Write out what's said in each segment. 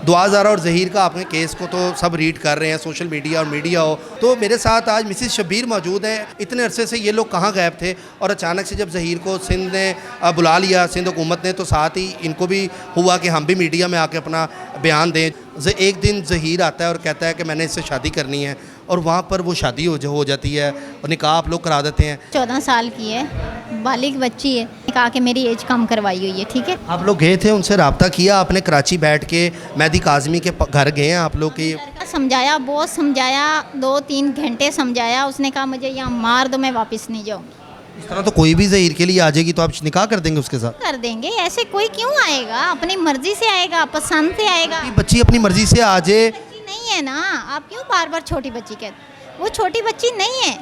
दुआ ज़ारा और ज़हीर का आपने केस को तो सब रीड कर रहे हैं, सोशल मीडिया और मीडिया हो। तो मेरे साथ आज मिसिस शब्बीर मौजूद हैं। इतने अरसे से ये लोग कहाँ गायब थे और अचानक से जब ज़हीर को सिंध ने बुला लिया, सिंध हुकूमत ने, तो साथ ही इनको भी हुआ कि हम भी मीडिया में आके अपना बयान दें। एक दिन ज़हीर आता है और कहता है कि मैंने इससे शादी करनी है, और वहाँ पर वो शादी हो जाती है और निकाह आप लोग करा देते हैं। 14 साल की है, बालिग बच्ची है। कहा कि मेरी एज कम करवाई हुई है। ठीक है, आप लोग गए थे, उनसे रब्ता किया आपने? कराची बैठ के मेहदी काज़मी के घर गए हैं आप लोग के? लड़का समझाया, बहुत समझाया, 2-3 घंटे समझाया। उसने कहा मुझे यहाँ मार दो, मैं वापस नहीं जाऊँगी। इस तरह तो कोई भी ज़हीर के लिए आ जाएगी तो आप निकाह कर देंगे उसके साथ? कर देंगे, ऐसे कोई क्यों आएगा? अपनी मर्जी से आएगा, पसंद से आएगा। ये बच्ची अपनी मर्जी से आ जाए। बच्ची नहीं है ना, आप क्यों बार बार छोटी बच्ची कहते? वो छोटी बच्ची नहीं है,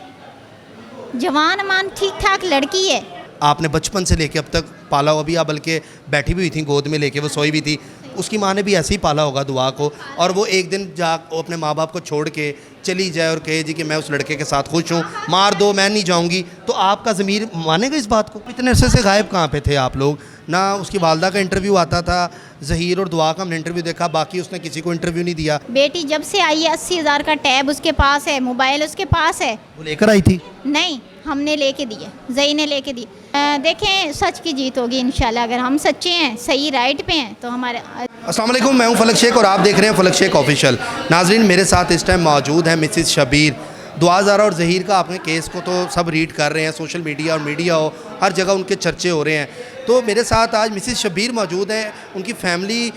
जवान मान ठीक ठाक लड़की है। आपने बचपन से लेके अब तक पाला हुआ भी, आप बल्कि बैठी भी हुई थी गोद में लेके, वो सोई भी थी, उसकी माँ ने भी ऐसे ही पाला होगा दुआ को, और वो एक दिन वो अपने माँ बाप को छोड़ के चली जाए और कहे जी कि मैं उस लड़के के साथ खुश हूँ, मार दो मैं नहीं जाऊँगी, तो आपका ज़मीर मानेगा इस बात को? इतने अरसे से गायब कहाँ पे थे आप लोग? ना उसकी वालदा का इंटरव्यू आता था, ज़हीर और दुआ का हमने इंटरव्यू देखा, बाकी उसने किसी को इंटरव्यू नहीं दिया। बेटी जब से आई है 80,000 का टैब उसके पास है, मोबाइल उसके पास है। वो लेकर आई थी? नहीं, हमने लेके दिए, ज़ही ने लेके दी। देखें, सच की जीत होगी इंशाल्लाह। अगर हम सच्चे हैं, सही राइट पे हैं, तो हमारे। अस्सलाम वालेकुम, मैं हूं फलक शेख और आप देख रहे हैं फलक शेख ऑफिशियल। नाजरीन, मेरे साथ इस टाइम मौजूद हैं मिसिस शब्बीर। दुआ ज़ारा और ज़हीर का आपने केस को तो सब रीड कर रहे हैं, सोशल मीडिया और मीडिया हो, हर जगह उनके चर्चे हो रहे हैं। तो मेरे साथ आज मिसिस शब्बीर मौजूद हैं। उनकी फैमिली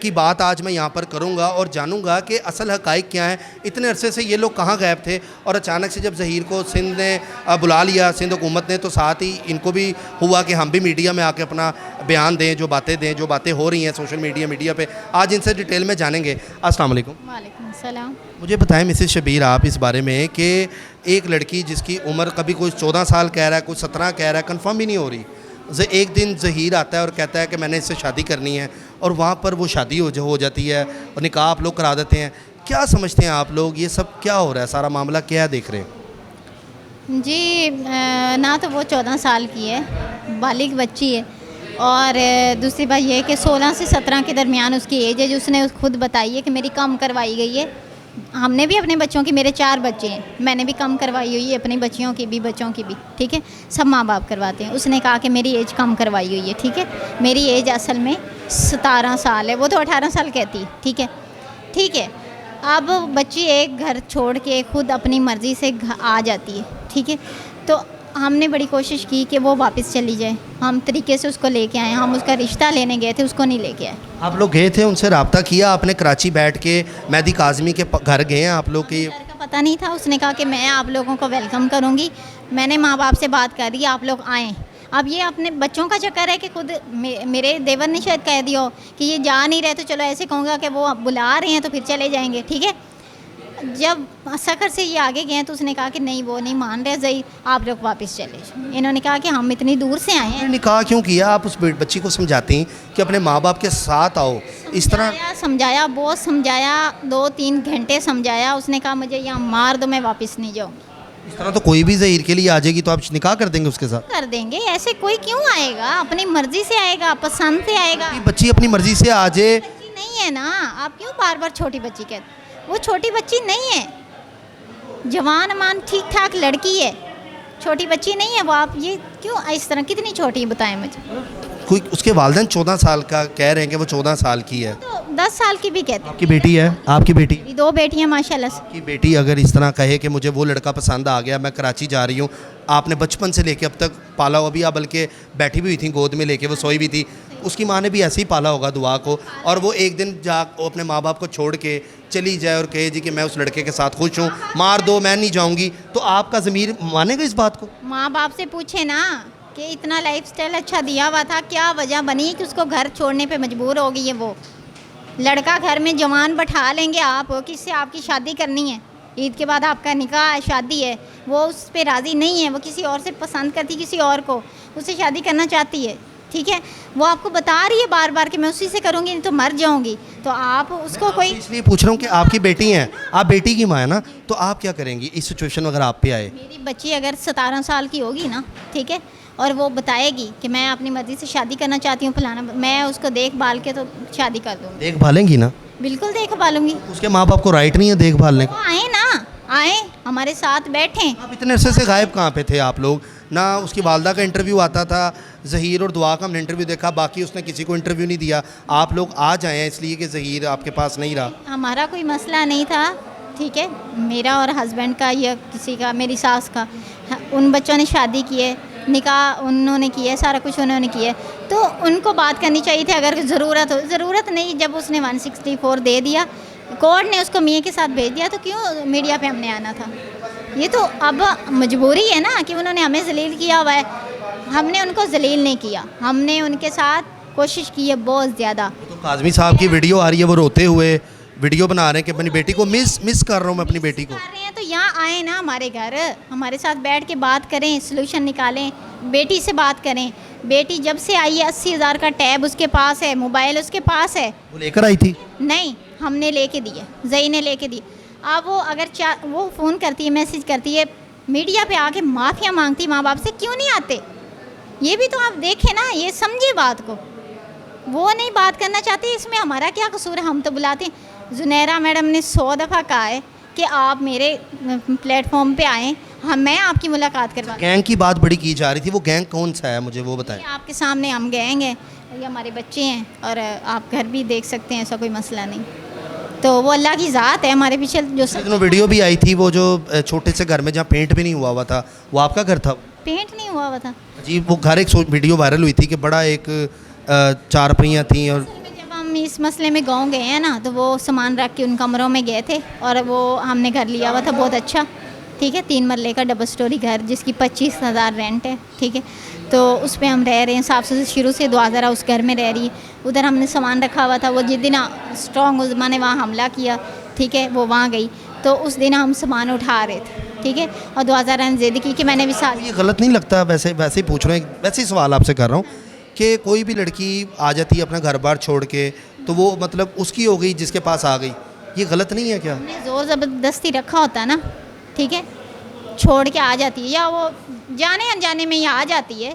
की बात आज मैं यहाँ पर करूँगा और जानूँगा कि असल हक़ाइक़ क्या हैं। इतने अरसे से ये लोग कहाँ गायब थे और अचानक से जब ज़हीर को सिंध ने बुला लिया, सिंध हुकूमत ने, तो साथ ही इनको भी हुआ कि हम भी मीडिया में आके अपना बयान दें, जो बातें हो रही हैं सोशल मीडिया पे। आज इनसे डिटेल में जानेंगे। अस्सलाम वालेकुम। वालेकुम सलाम। मुझे बताएं मिसिस शब्बीर, आप इस बारे में कि एक लड़की जिसकी उम्र कभी कोई 14 साल कह रहा है, कोई 17 कह रहा है, कंफर्म ही नहीं हो रही। एक दिन ज़हीर आता है और कहता है कि मैंने इससे शादी करनी है, और वहाँ पर वो शादी हो जाती है और निकाह आप लोग करा देते हैं। क्या समझते हैं आप लोग, ये सब क्या हो रहा है, सारा मामला क्या देख रहे हैं? जी, ना तो वो 14 साल की है, बालिग बच्ची है, और दूसरी बात यह है कि 16 से 17 के दरमियान उसकी एज है, जो उसने खुद बताई है कि मेरी कम करवाई गई है। हमने भी अपने बच्चों की, मेरे 4 बच्चे हैं, मैंने भी कम करवाई हुई है, अपनी बच्चियों की भी, बच्चों की भी। ठीक है, सब माँ बाप करवाते हैं। उसने कहा कि मेरी एज कम करवाई हुई है। ठीक है, मेरी एज असल में 17 साल है, वो तो 18 साल कहती है। ठीक है, अब बच्ची एक घर छोड़ के खुद अपनी मर्ज़ी से आ जाती है। ठीक है, तो हमने बड़ी कोशिश की कि वो वापस चली जाए, हम तरीके से उसको लेके आए। हम उसका रिश्ता लेने गए थे, उसको नहीं लेके आए। आप लोग गए थे, उनसे रब्ता किया आपने? कराची बैठ के मेहदी काज़मी के घर गए हैं आप लोग के? घर का पता नहीं था, उसने कहा कि मैं आप लोगों को वेलकम करूंगी। मैंने माँ बाप से बात कर दी, आप लोग आएँ। अब ये अपने बच्चों का चक्कर है कि खुद मेरे देवर ने शायद कह दिया हो कि ये जा नहीं रहे, तो चलो ऐसे कहूँगा कि वो बुला रहे हैं तो फिर चले जाएंगे। ठीक है, जब सकर से ये आगे गए तो उसने कहा कि नहीं, वो नहीं मान रहे ज़ही, आप लोग वापस चले जाओ। इन्होंने कहा कि हम इतनी दूर से आए हैं। निकाह क्यों किया? आप उस बच्ची को समझाती कि अपने माँ बाप के साथ आओ, इस तरह समझाया, बहुत समझाया, 2-3 घंटे समझाया। उसने कहा मुझे यहाँ मार दो, मैं वापस नहीं जाऊँगी। इस तरह तो कोई भी ज़हीर के लिए आ जाएगी तो आप निकाह कर देंगे उसके साथ? कर देंगे, ऐसे कोई क्यों आएगा? अपनी मर्जी से आएगा, पसंद से आएगा। ये बच्ची अपनी मर्जी से आ जाए। बच्ची नहीं है ना, आप क्यों बार बार छोटी बच्ची कहते? वो छोटी बच्ची नहीं है, जवान मान ठीक ठाक लड़की है, छोटी बच्ची नहीं है वो। आप ये क्यों इस तरह, कितनी छोटी बताएं मुझे? कोई उसके वालिदैन 14 साल का कह रहे हैं कि वो 14 साल की है, तो 10 साल की भी कहते हैं। आपकी बेटी है? आपकी बेटी? 2 बेटियां माशाल्लाह से। आपकी बेटी अगर इस तरह कहे कि मुझे वो लड़का पसंद आ गया, मैं कराची जा रही हूँ, आपने बचपन से लेके अब तक पाला हुआ भी, आप बल्कि बैठी भी हुई थी गोद में लेके, वो सोई भी थी, उसकी माँ ने भी ऐसे ही पाला होगा दुआ को, और वो एक दिन वो अपने माँ बाप को छोड़ के चली जाए और कहे जी कि मैं उस लड़के के साथ खुश हूँ, मार दो मैं नहीं जाऊँगी, तो आपका ज़मीर मानेगा इस बात को? माँ बाप से पूछे ना कि इतना लाइफस्टाइल अच्छा दिया हुआ था, क्या वजह बनी कि उसको घर छोड़ने पे मजबूर हो गई है? वो लड़का घर में जवान बैठा लेंगे आप, किससे आपकी शादी करनी है? ईद के बाद आपका निकाह है, शादी है, वो उस पर राज़ी नहीं है, वो किसी और से पसंद करती, किसी और को, उससे शादी करना चाहती है। ठीक है, वो आपको बता रही है बार बार कि मैं उसी से करूँगी, नहीं तो मर जाऊँगी। तो आप उसको कोई, इसलिए पूछ रहा हूँ कि आपकी बेटी हैं, आप बेटी की माँ है ना, तो आप क्या करेंगी इस सिचुएशन में अगर आप पे आए? मेरी बच्ची अगर 17 साल की होगी ना, ठीक है, और वो बताएगी कि मैं अपनी मर्ज़ी से शादी करना चाहती हूँ फलाना, मैं उसको देख भाल के तो शादी कर दूँगी। देख भालेंगी ना? बिल्कुल देख पालूंगी। उसके माँ बाप को राइट नहीं है देखभालने वो का? आए ना, आए हमारे साथ बैठें। आप इतने अरसे से गायब कहाँ पे थे आप लोग? ना उसकी वालदा का इंटरव्यू आता था, ज़हीर और दुआ का हमने इंटरव्यू देखा, बाकी उसने किसी को इंटरव्यू नहीं दिया। आप लोग आज आए हैं इसलिए कि ज़हीर आपके पास नहीं रहा। हमारा कोई मसला नहीं था, ठीक है, मेरा और हस्बैंड का या किसी का, मेरी सास का। उन बच्चों ने शादी की है, निकाह उन्होंने किया है, सारा कुछ उन्होंने किया है, तो उनको बात करनी चाहिए थी अगर ज़रूरत हो। ज़रूरत नहीं, जब उसने 164 दे दिया, कोर्ट ने उसको मियाँ के साथ भेज दिया, तो क्यों मीडिया पे हमने आना था? ये तो अब मजबूरी है ना कि उन्होंने हमें जलील किया हुआ है, हमने उनको जलील नहीं किया, हमने उनके साथ कोशिश की है बहुत ज़्यादा। तो काज़मी साहब की वीडियो आ रही है, वो रोते हुए वीडियो बना रहे हैं कि अपनी बेटी को मिस कर रहा हूँ मैं अपनी बेटी को। कर रहे हैं तो यहाँ आए ना हमारे घर, हमारे साथ बैठ के बात करें, सोल्यूशन निकालें, बेटी से बात करें। बेटी जब से आई है 80,000 का टैब उसके पास है, मोबाइल उसके पास है। वो लेकर आई थी? नहीं, हमने लेके दिए, जई ने लेके दी। अब वो अगर वो फ़ोन करती है, मैसेज करती है, मीडिया पे आके माफ़िया मांगती माँ बाप से, क्यों नहीं आते? ये भी तो आप देखें ना, ये समझे बात को। वो नहीं बात करना चाहती, इसमें हमारा क्या कसूर है? हम तो बुलाते हैं। जुनैरा मैडम ने 100 दफ़ा कहा है कि आप मेरे प्लेटफॉर्म पे आएँ, मैं आपकी मुलाकात करवा। गैंग की बात बड़ी की जा रही थी, वो गैंग कौन सा है मुझे वो बताएं। आपके सामने हम गैंग हैं, ये हमारे बच्चे हैं, और आप घर भी देख सकते हैं, ऐसा कोई मसला नहीं। तो वो अल्लाह की ज़ात है हमारे पीछे जो सब। दिनों वीडियो भी आई थी, वो जो छोटे से घर में जहाँ पेंट भी नहीं हुआ था, वो आपका घर था? पेंट नहीं हुआ था जी, वो घर एक वीडियो वायरल हुई थी कि बड़ा एक चारपहियाँ थी। और जब हम इस मसले में गांव गए हैं ना, तो वो सामान रख के उन कमरों में गए थे, और वो हमने घर लिया हुआ था बहुत अच्छा, ठीक है, 3 मरले का डबल स्टोरी घर जिसकी 25,000 रेंट है, ठीक है। तो उस पर हम रह रहे हैं साफ से शुरू से। दुआ ज़रा उस घर में रह रही है, उधर हमने सामान रखा हुआ था। वो जिस दिन स्ट्रॉन्ग उज़मा ने वहाँ हमला किया, ठीक है, वो वहाँ गई, तो उस दिन हम सामान उठा रहे थे, ठीक है, और दुआ ज़रा ने ज़िद की कि मैंने भी साथ। ये गलत नहीं लगता? वैसे ही पूछ रहे हैं, वैसे ही सवाल आपसे कर रहा हूँ कि कोई भी लड़की आ जाती है अपना घर बार छोड़ के, तो वो मतलब उसकी हो गई जिसके पास आ गई, ये गलत नहीं है क्या? हमने ज़ोर ज़बरदस्ती रखा होता ना, ठीक है, छोड़ के आ जाती है, या वो जाने अनजाने में ही आ जाती है,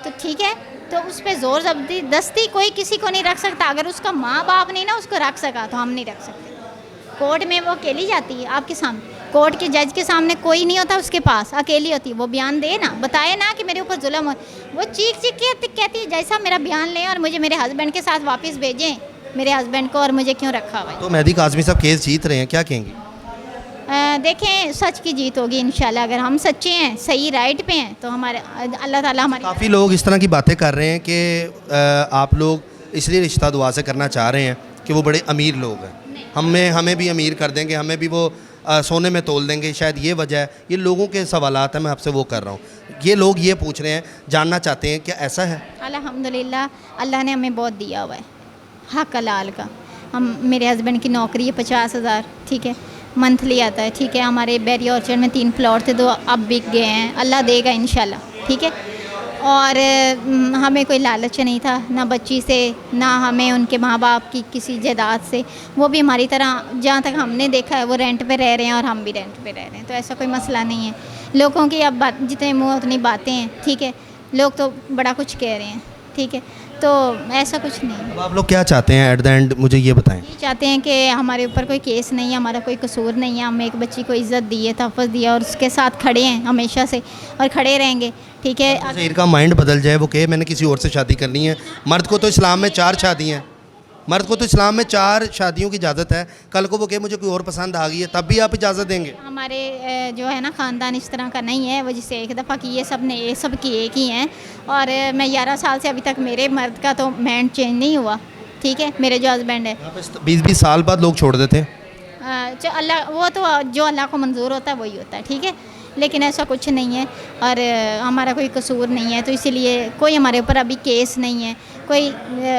तो ठीक है, तो उस पर ज़ोर ज़बरदस्ती कोई किसी को नहीं रख सकता। अगर उसका माँ बाप नहीं ना उसको रख सका, तो हम नहीं रख सकते। कोर्ट में वो अकेली जाती है आपके सामने, कोर्ट के जज के सामने कोई नहीं होता उसके पास, अकेली होती है। वो बयान दे ना, बताए ना कि मेरे ऊपर जुल्म हो, वो चीख चीख के कहती है जैसा मेरा बयान लें और मुझे मेरे हस्बैंड के साथ वापस भेजें, मेरे हस्बैंड को, और मुझे क्यों रखा हुआ है। तो मेहदी काज़मी साहब केस जीत रहे हैं, क्या कहेंगे? देखें, सच की जीत होगी इंशाल्लाह। अगर हम सच्चे हैं, सही राइट पे हैं, तो हमारे अल्लाह ताला हमारी। काफ़ी लोग इस तरह की बातें कर रहे हैं कि आप लोग इसलिए रिश्ता दुआ से करना चाह रहे हैं कि वो बड़े अमीर लोग हैं, हमें भी अमीर कर देंगे, हमें भी वो सोने में तोल देंगे, शायद ये वजह है। ये लोगों के सवालात हैं, मैं आपसे वो कर रहा हूँ। ये लोग ये पूछ रहे हैं, जानना चाहते हैं क्या ऐसा है? अल्हम्दुलिल्लाह, अल्लाह ने हमें बहुत दिया हुआ है, हक हलाल का। मेरे हस्बैंड की नौकरी है 50,000, ठीक है, मंथली आता है, ठीक है। हमारे बैरी ऑर्चर्ड में 3 प्लॉट थे, 2 अब बिक गए हैं, अल्लाह देगा इंशाल्लाह, ठीक है। और हमें कोई लालच नहीं था, ना बच्ची से, ना हमें उनके माँ बाप की किसी जायदाद से। वो भी हमारी तरह, जहाँ तक हमने देखा है, वो रेंट पे रह रहे हैं और हम भी रेंट पे रह रहे हैं, तो ऐसा कोई मसला नहीं है। लोगों की अब बात, जितने मुँह उतनी बातें हैं, ठीक है, लोग तो बड़ा कुछ कह रहे हैं, ठीक है, तो ऐसा कुछ नहीं है। अब आप लोग क्या चाहते हैं एट द एंड, मुझे ये बताएं। ये चाहते हैं कि हमारे ऊपर कोई केस नहीं है, हमारा कोई कसूर नहीं है, हम एक बच्ची को इज़्ज़त दी है, तहफ़्फ़ुज़ दिया, और उसके साथ खड़े हैं हमेशा से और खड़े रहेंगे, ठीक है। ज़हीर का माइंड बदल जाए, वो कहे मैंने किसी और से शादी करनी है। मर्द को तो इस्लाम में 4 शादियाँ हैं, मर्द को तो इस्लाम में 4 शादियों की इजाज़त है। कल को वो कहे मुझे कोई और पसंद आ गई है, तब भी आप इजाज़त देंगे? हमारे जो है ना ख़ानदान इस तरह का नहीं है, वो जिसे एक दफ़ा की है सब ने, ये सब की एक ही हैं। और मैं 11 साल से अभी तक मेरे मर्द का तो माइंड चेंज नहीं हुआ, ठीक है, मेरे जो हस्बैंड है। 20-20 साल बाद लोग छोड़ देते हैं। जो अल्लाह, वो तो जो अल्लाह को मंजूर होता है वही होता है, ठीक है, लेकिन ऐसा कुछ नहीं है, और हमारा कोई कसूर नहीं है, तो इसीलिए कोई हमारे ऊपर अभी केस नहीं है, कोई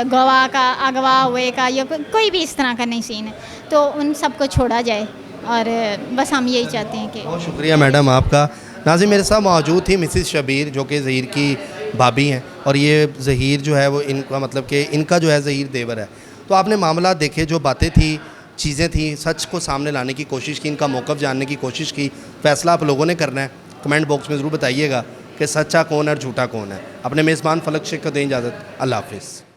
गवाह का, अगवा हुए का, या कोई भी इस तरह का नहीं सीन है, तो उन सबको छोड़ा जाए, और बस हम यही चाहते हैं कि। बहुत शुक्रिया मैडम आपका। नाज़रीन, मेरे साथ मौजूद थी मिसिज़ शबीर, जो कि ज़हीर की भाभी हैं, और ये ज़हीर जो है वो इनका मतलब कि इनका जो है ज़हीर देवर है। तो आपने मामला देखे, जो बातें थी, चीज़ें थी, सच को सामने लाने की कोशिश की, इनका मौक़िफ़ जानने की कोशिश की। फ़ैसला आप लोगों ने करना है, कमेंट बॉक्स में ज़रूर बताइएगा कि सच्चा कौन है और झूठा कौन है। अपने मेज़बान फलक शेख को दें इजाज़त। अल्लाह हाफ़िज़।